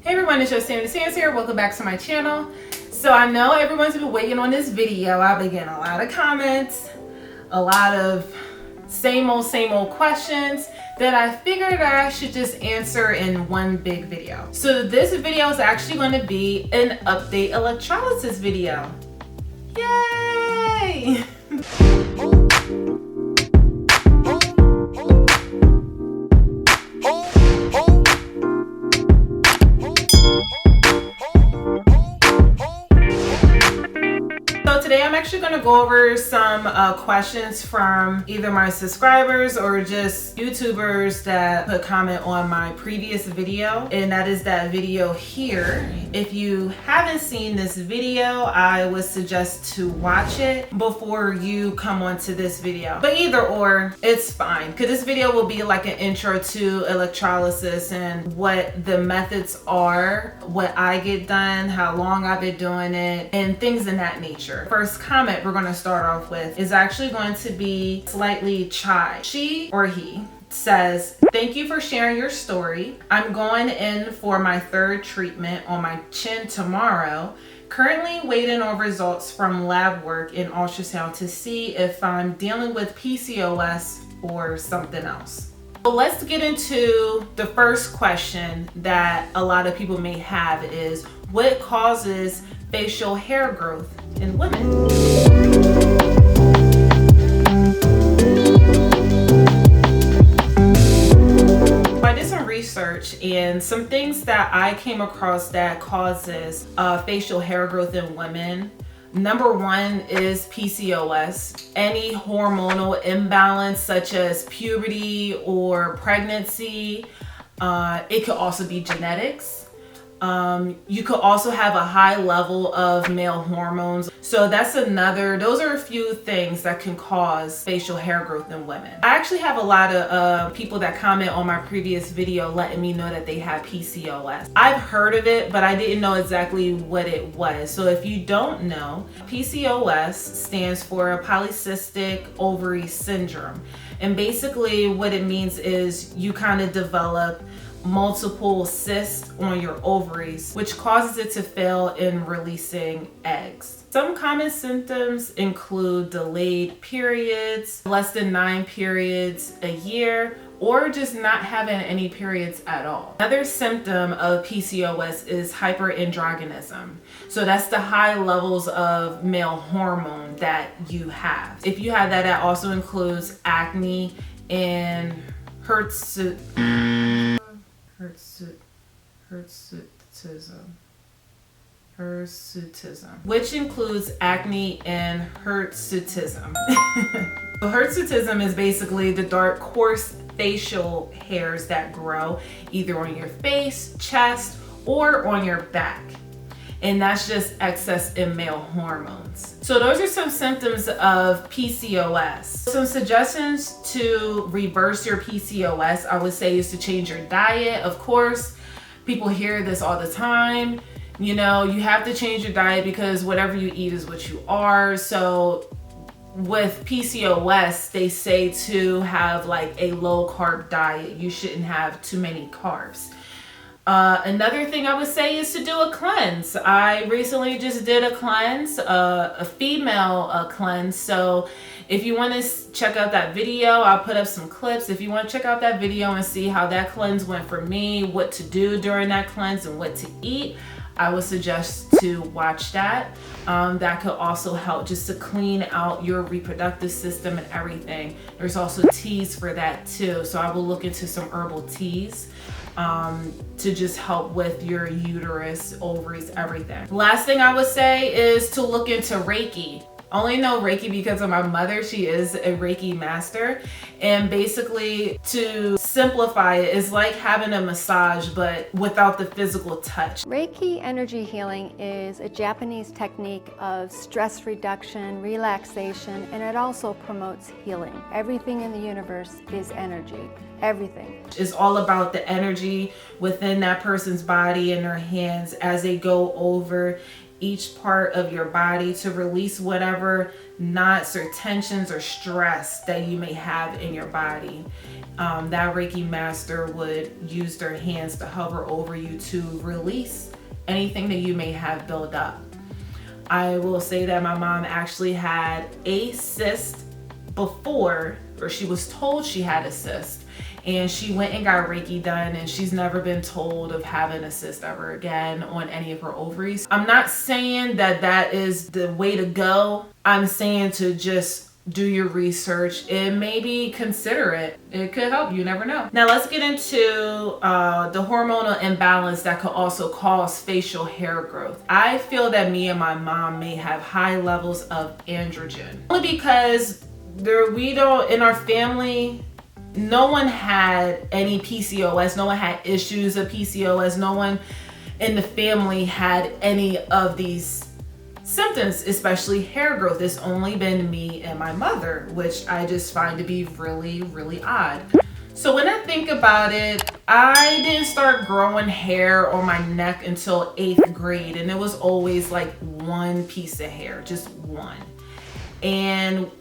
Hey everyone, it's your Sandy Sands here. Welcome back to my channel. So I know everyone's been waiting on this video. I've been getting a lot of comments, a lot of same old questions that I figured I should just answer in one big video. So this video is actually going to be an update electrolysis video. Yay! Today I'm actually going to go over some questions from either my subscribers or just YouTubers that put comment on my previous video, and that is that video here. If you haven't seen this video, I would suggest to watch it before you come onto this video. But either or, it's fine, because this video will be like an intro to electrolysis and what the methods are, what I get done, how long I've been doing it, and things in that nature. First comment we're going to start off with is actually going to be slightly chai. She or he says, "Thank you for sharing your story. I'm going in for my third treatment on my chin tomorrow. Currently waiting on results from lab work and ultrasound to see if I'm dealing with PCOS or something else." So let's get into the first question that a lot of people may have is, what causes facial hair growth in women? I did some research, and some things that I came across that causes facial hair growth in women. Number one is PCOS. Any hormonal imbalance such as puberty or pregnancy. It could also be genetics. You could also have a high level of male hormones. So those are a few things that can cause facial hair growth in women. I actually have a lot of people that comment on my previous video letting me know that they have PCOS. I've heard of it, but I didn't know exactly what it was. So if you don't know, PCOS stands for polycystic ovary syndrome. And basically what it means is you kind of develop multiple cysts on your ovaries, which causes it to fail in releasing eggs. Some common symptoms include delayed periods, less than 9 periods a year, or just not having any periods at all. Another symptom of PCOS is hyperandrogenism. So that's the high levels of male hormone that you have. If you have that, that also includes acne and hirsutism, which includes acne and hirsutism. So hirsutism is basically the dark, coarse facial hairs that grow either on your face, chest, or on your back. And that's just excess in male hormones. So those are some symptoms of PCOS. Some suggestions to reverse your PCOS, I would say, is to change your diet. Of course, people hear this all the time. You know, you have to change your diet because whatever you eat is what you are. So with PCOS, they say to have like a low carb diet. You shouldn't have too many carbs. Another thing I would say is to do a cleanse. I recently just did a cleanse, a female cleanse. So if you want to check out that video, I'll put up some clips. If you want to check out that video and see how that cleanse went for me, what to do during that cleanse and what to eat, I would suggest to watch that. That could also help just to clean out your reproductive system and everything. There's also teas for that too. So I will look into some herbal teas to just help with your uterus, ovaries, everything. Last thing I would say is to look into Reiki. I only know Reiki because of my mother. She is a Reiki master. And basically, to simplify it, it's like having a massage, but without the physical touch. Reiki energy healing is a Japanese technique of stress reduction, relaxation, and it also promotes healing. Everything in the universe is energy. Everything. It's all about the energy within that person's body and their hands as they go over each part of your body to release whatever knots or tensions or stress that you may have in your body. That Reiki master would use their hands to hover over you to release anything that you may have built up. I will say that my mom actually had a cyst before, or she was told she had a cyst, and she went and got Reiki done, and she's never been told of having a cyst ever again on any of her ovaries. I'm not saying that that is the way to go. I'm saying to just do your research and maybe consider it. It could help, you never know. Now let's get into the hormonal imbalance that could also cause facial hair growth. I feel that me and my mom may have high levels of androgen, only because we don't, in our family, no one had any PCOS, no one had issues of PCOS, no one in the family had any of these symptoms, especially hair growth. It's only been me and my mother, which I just find to be really, really odd. So when I think about it, I didn't start growing hair on my neck until 8th grade, and it was always like one piece of hair, just one. And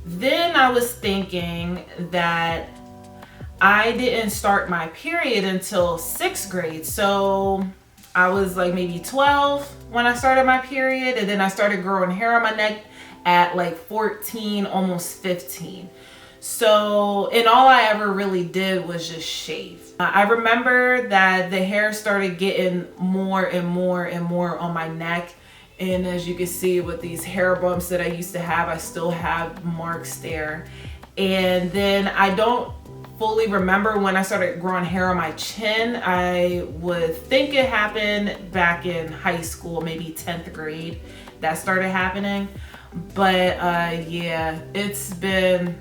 then I was thinking that I didn't start my period until 6th grade. So I was like maybe 12 when I started my period, and then I started growing hair on my neck at like 14, almost 15. So, and all I ever really did was just shave. I remember that the hair started getting more and more and more on my neck. And as you can see with these hair bumps that I used to have, I still have marks there. And then I don't fully remember when I started growing hair on my chin. I would think it happened back in high school, maybe 10th grade, that started happening. But yeah, it's been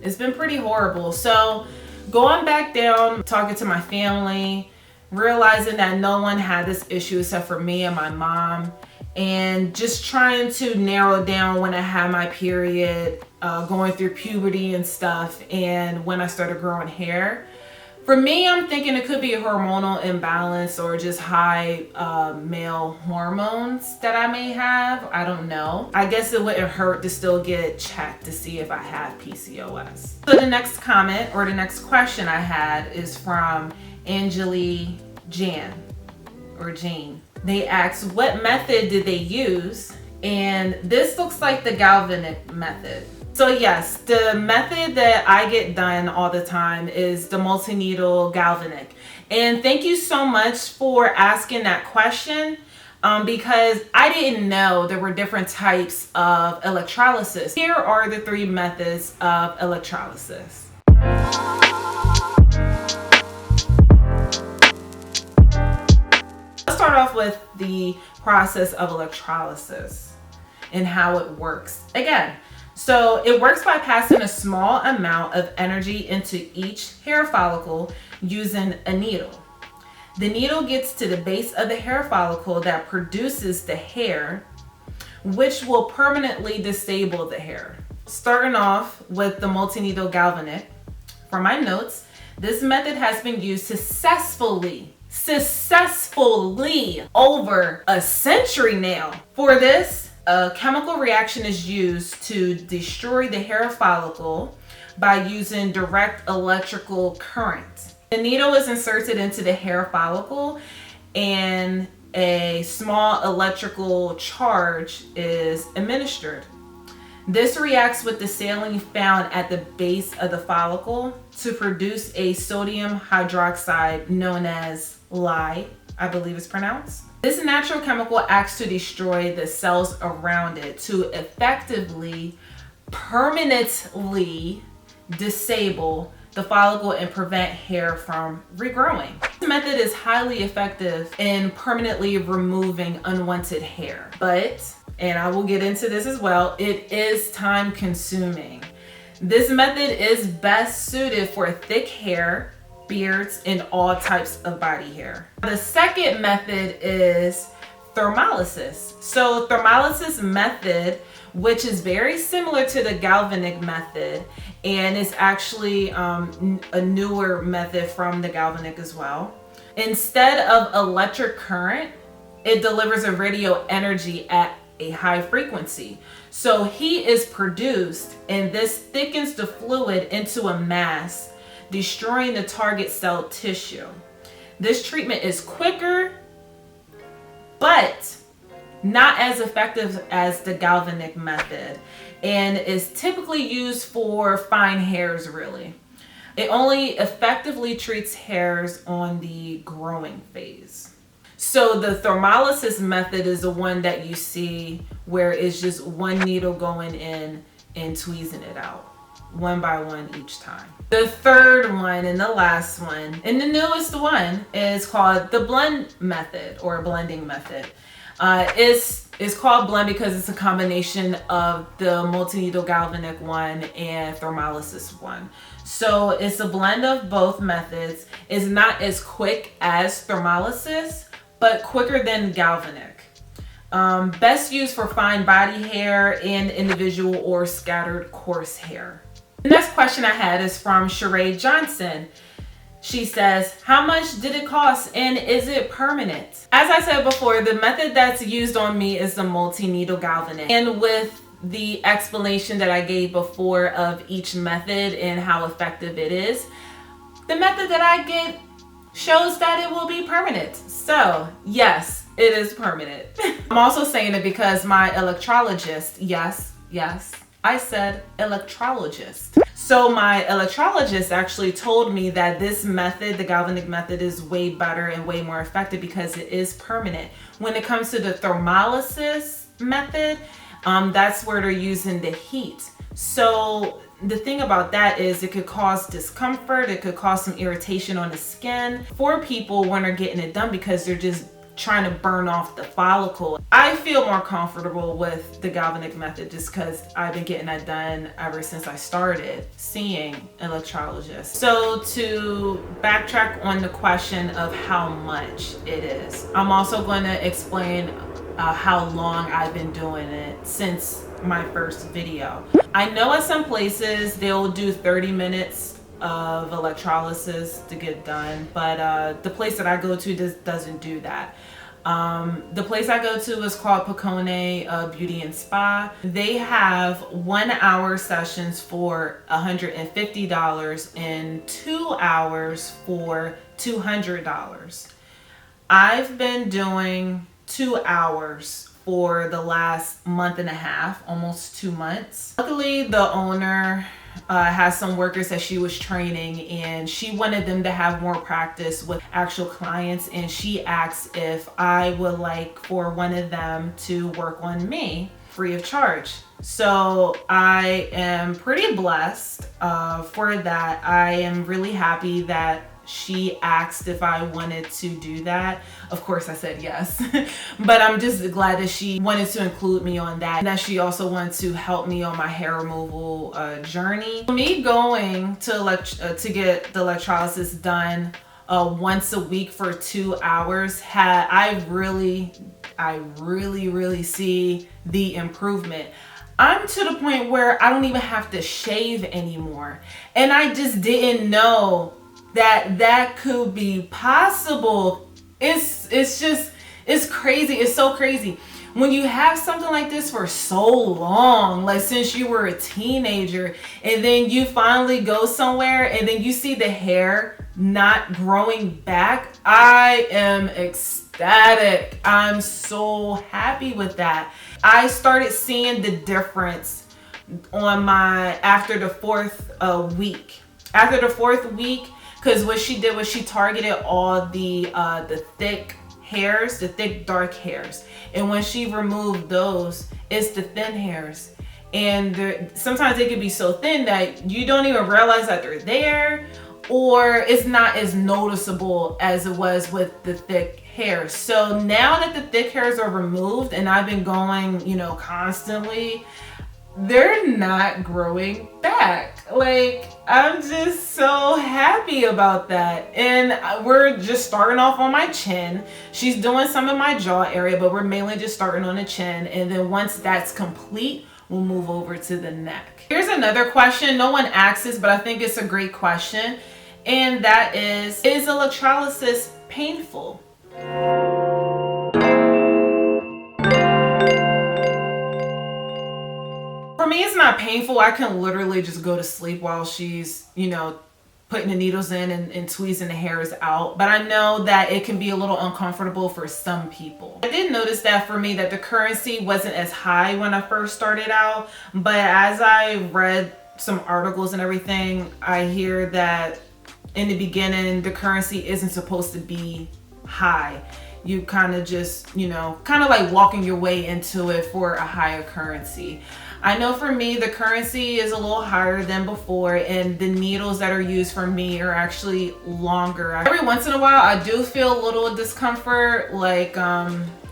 pretty horrible. So going back down, talking to my family, realizing that no one had this issue except for me and my mom, and just trying to narrow down when I had my period, going through puberty and stuff, and when I started growing hair. For me, I'm thinking it could be a hormonal imbalance or just high male hormones that I may have. I don't know. I guess it wouldn't hurt to still get checked to see if I have PCOS. So the next comment or the next question I had is from Angeli Jane. They asked, what method did they use? And this looks like the galvanic method. So yes, the method that I get done all the time is the multi-needle galvanic. And thank you so much for asking that question, because I didn't know there were different types of electrolysis. Here are the 3 methods of electrolysis. Let's start off with the process of electrolysis and how it works. Again, so it works by passing a small amount of energy into each hair follicle using a needle. The needle gets to the base of the hair follicle that produces the hair, which will permanently disable the hair. Starting off with the multi-needle galvanic, from my notes, this method has been used successfully over a century now. For this, a chemical reaction is used to destroy the hair follicle by using direct electrical current. The needle is inserted into the hair follicle, and a small electrical charge is administered. This reacts with the saline found at the base of the follicle to produce a sodium hydroxide known as lye, I believe it's pronounced. This natural chemical acts to destroy the cells around it to effectively, permanently disable the follicle and prevent hair from regrowing. This method is highly effective in permanently removing unwanted hair, but, and I will get into this as well, it is time consuming. This method is best suited for thick hair, beards, and all types of body hair. The second method is thermolysis. So thermolysis method, which is very similar to the galvanic method, and it's actually a newer method from the galvanic as well. Instead of electric current, it delivers a radio energy at a high frequency. So heat is produced, and this thickens the fluid into a mass, destroying the target cell tissue. This treatment is quicker, but not as effective as the galvanic method, and is typically used for fine hairs really. It only effectively treats hairs on the growing phase. So the thermolysis method is the one that you see where it's just one needle going in and tweezing it out, one by one each time. The third one and the last one, and the newest one, is called the blend method or blending method. It's called blend because it's a combination of the multi-needle galvanic one and thermolysis one. So it's a blend of both methods. It's not as quick as thermolysis, but quicker than galvanic. Best used for fine body hair and individual or scattered coarse hair. The next question I had is from Sheree Johnson. She says, how much did it cost and is it permanent? As I said before, the method that's used on me is the multi-needle galvanic. And with the explanation that I gave before of each method and how effective it is, the method that I get shows that it will be permanent. So yes, it is permanent. I'm also saying it because my electrologist, yes, I said electrologist. So my electrologist actually told me that this method, the galvanic method, is way better and way more effective because it is permanent. When it comes to the thermolysis method, that's where they're using the heat. So the thing about that is it could cause discomfort, it could cause some irritation on the skin for people when they're getting it done because they're just trying to burn off the follicle. I feel more comfortable with the galvanic method just because I've been getting that done ever since I started seeing electrologists. So to backtrack on the question of how much it is, I'm also going to explain how long I've been doing it since my first video. I know at some places they'll do 30 minutes of electrolysis to get done, but the place that I go to doesn't do that. The place I go to is called Picone Beauty and Spa. They have 1 hour sessions for $150 and 2 hours for $200. I've been doing 2 hours for the last month and a half, almost 2 months. Luckily, the owner has some workers that she was training, and she wanted them to have more practice with actual clients, and she asked if I would like for one of them to work on me free of charge. So I am pretty blessed for that. I am really happy that she asked if I wanted to do that. Of course I said yes, but I'm just glad that she wanted to include me on that, and that she also wanted to help me on my hair removal journey. Me going to get the electrolysis done once a week for 2 hours, I really see the improvement. I'm to the point where I don't even have to shave anymore, and I just didn't know that could be possible. It's crazy. It's so crazy when you have something like this for so long, like since you were a teenager, and then you finally go somewhere and then you see the hair not growing back. I am ecstatic. I'm so happy with that. I started seeing the difference on after the fourth week. After the fourth week, because what she did was she targeted all the thick hairs, the thick dark hairs. And when she removed those, it's the thin hairs. And sometimes they can be so thin that you don't even realize that they're there, or it's not as noticeable as it was with the thick hairs. So now that the thick hairs are removed and I've been going, constantly, they're not growing back. Like, I'm just so happy about that. And we're just starting off on my chin. She's doing some in my jaw area, but we're mainly just starting on the chin. And then once that's complete, we'll move over to the neck. Here's another question. No one asks this, but I think it's a great question. And that is electrolysis painful? not painful. I can literally just go to sleep while she's, you know, putting the needles in and tweezing the hairs out. But I know that it can be a little uncomfortable for some people. I did notice that for me that the currency wasn't as high when I first started out. But as I read some articles and everything, I hear that in the beginning, the currency isn't supposed to be high. You kind of just, you know, kind of like walking your way into it for a higher currency. I know for me, the currency is a little higher than before, and the needles that are used for me are actually longer. Every once in a while, I do feel a little discomfort, like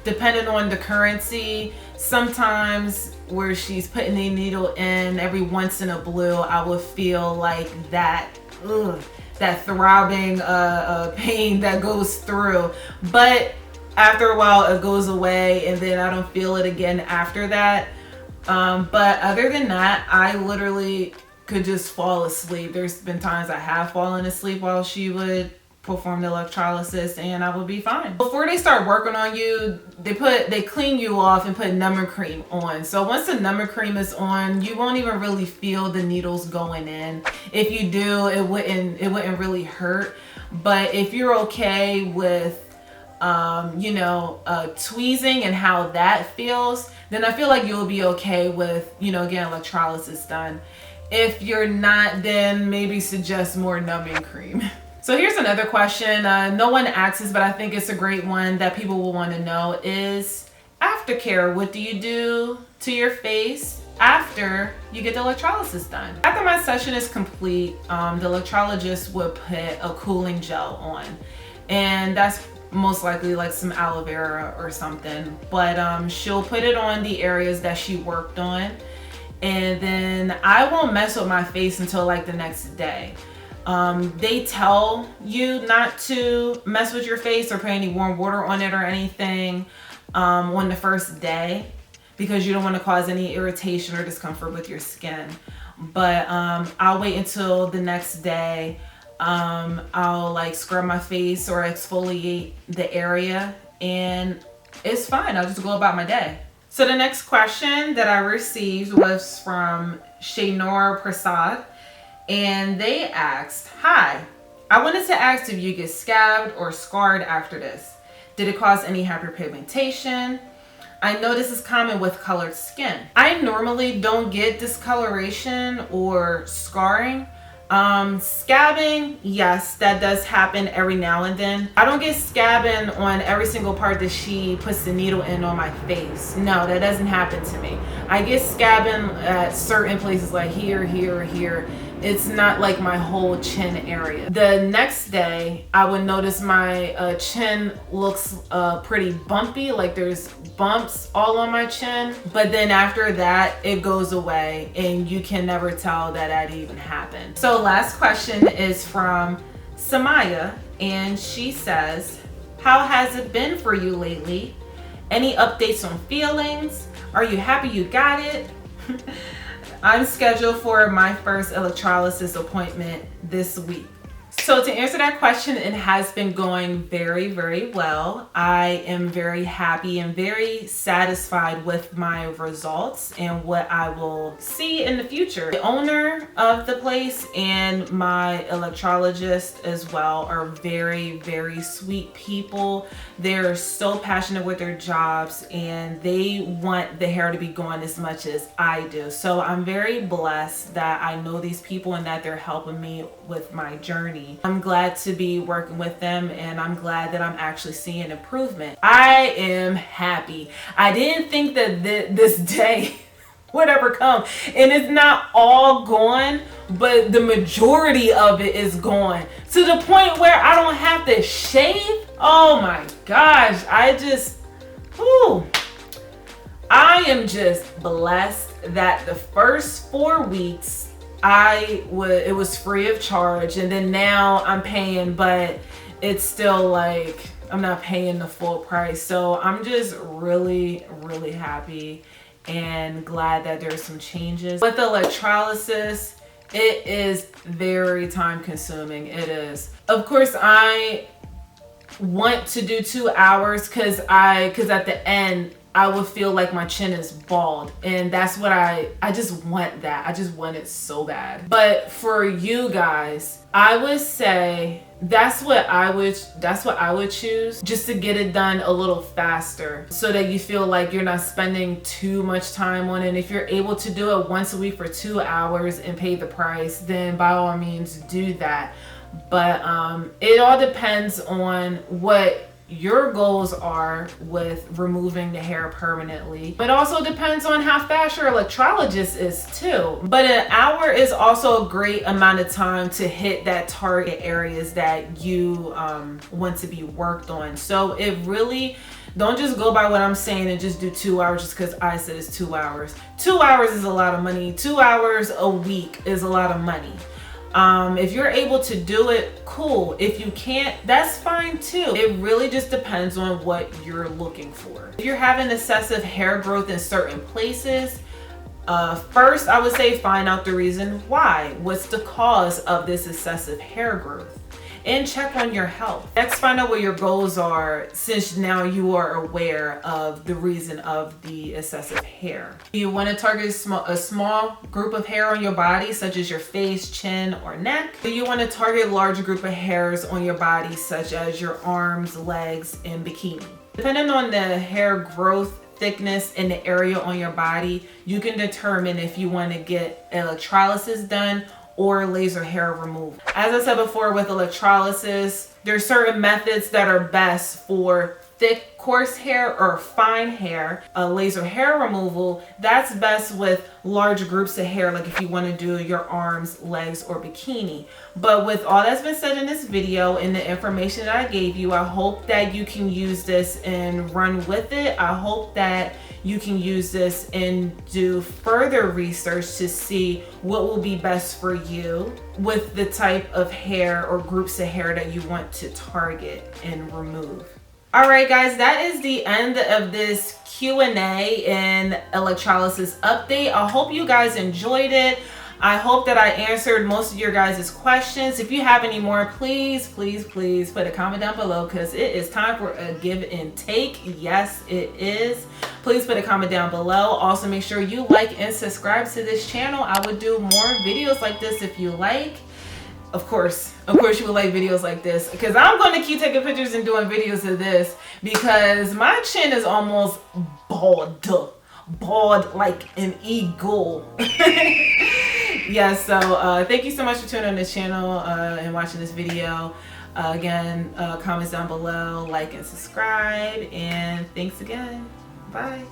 depending on the currency. Sometimes where she's putting the needle in, every once in a blue, I would feel like that, that throbbing pain that goes through. But after a while, it goes away, and then I don't feel it again after that. But other than that, I literally could just fall asleep. There's been times I have fallen asleep while she would perform the electrolysis, and I would be fine. Before they start working on you, they clean you off and put numbing cream on. So once the numbing cream is on, you won't even really feel the needles going in. If you do, it wouldn't really hurt. But if you're okay with you know, tweezing and how that feels, then I feel like you'll be okay with, you know, getting electrolysis done. If you're not, then maybe suggest more numbing cream. So here's another question. No one asks this, but I think it's a great one that people will want to know is aftercare. What do you do to your face after you get the electrolysis done? After my session is complete, the electrologist would put a cooling gel on, and that's most likely like some aloe vera or something, but she'll put it on the areas that she worked on, and then I won't mess with my face until like the next day. They tell you not to mess with your face or put any warm water on it or anything on the first day, because you don't want to cause any irritation or discomfort with your skin. But I'll wait until the next day. I'll like scrub my face or exfoliate the area, and it's fine. I'll just go about my day. So the next question that I received was from Shaynor Prasad, and they asked, "Hi, I wanted to ask if you get scabbed or scarred after this. Did it cause any hyperpigmentation? I know this is common with colored skin. I normally don't get discoloration or scarring. Scabbing, yes, that does happen every now and then. I don't get scabbing on every single part that she puts the needle in on my face. No, that doesn't happen to me. I get scabbing at certain places like here, here, here. It's not like my whole chin area. The next day, I would notice my chin looks pretty bumpy, like there's bumps all on my chin. But then after that, it goes away, and you can never tell that that even happened. So last question is from Samaya, and she says, "How has it been for you lately? Any updates on feelings? Are you happy you got it?" I'm scheduled for my first electrolysis appointment this week. So to answer that question, it has been going very, very well. I am very happy and very satisfied with my results and what I will see in the future. The owner of the place and my electrologist as well are very, very sweet people. They're so passionate with their jobs, and they want the hair to be going as much as I do. So I'm very blessed that I know these people and that they're helping me with my journey. I'm glad to be working with them, and I'm glad that I'm actually seeing improvement. I am happy. I didn't think that this day would ever come, and it's not all gone, but the majority of it is gone to the point where I don't have to shave. Oh my gosh, I am just blessed that the first 4 weeks it was free of charge, and then now I'm paying, but it's still like I'm not paying the full price. So I'm just really, really happy and glad that there's some changes. With the electrolysis, it is very time consuming. It is. Of course, I want to do 2 hours because at the end I would feel like my chin is bald, and that's what I just want that. I just want it so bad. But for you guys, I would say that's what I would choose, just to get it done a little faster so that you feel like you're not spending too much time on it. And if you're able to do it once a week for 2 hours and pay the price, then by all means do that. But it all depends on what your goals are with removing the hair permanently, but also depends on how fast your electrolysis is too. But an hour is also a great amount of time to hit that target areas that you want to be worked on. So it really, don't just go by what I'm saying and just do 2 hours just because I said it's 2 hours. 2 hours is a lot of money. 2 hours a week is a lot of money. If you're able to do it, cool. If you can't, that's fine too. It really just depends on what you're looking for. If you're having excessive hair growth in certain places, first I would say find out the reason why. What's the cause of this excessive hair growth? And check on your health. Next, find out what your goals are, since now you are aware of the reason of the excessive hair. You want to target a small group of hair on your body, such as your face, chin, or neck. You want to target a large group of hairs on your body, such as your arms, legs, and bikini. Depending on the hair growth, thickness, and the area on your body, you can determine if you want to get electrolysis done or laser hair removal. As I said before, with electrolysis, there's certain methods that are best for thick, coarse hair or fine hair. Laser hair removal, that's best with large groups of hair, like if you want to do your arms, legs, or bikini. But with all that's been said in this video and the information that I gave you, I hope that you can use this and run with it. I hope that you can use this and do further research to see what will be best for you with the type of hair or groups of hair that you want to target and remove. All right, guys, that is the end of this Q&A and electrolysis update. I hope you guys enjoyed it. I hope that I answered most of your guys' questions. If you have any more, please put a comment down below, because it is time for a give and take. Yes, it is. Please put a comment down below. Also, make sure you like and subscribe to this channel. I would do more videos like this if you like. Of course you would like videos like this, because I'm going to keep taking pictures and doing videos of this, because my chin is almost bald like an eagle. Yeah, so thank you so much for tuning on this channel and watching this video. Again, comments down below, like and subscribe, and thanks again. Bye.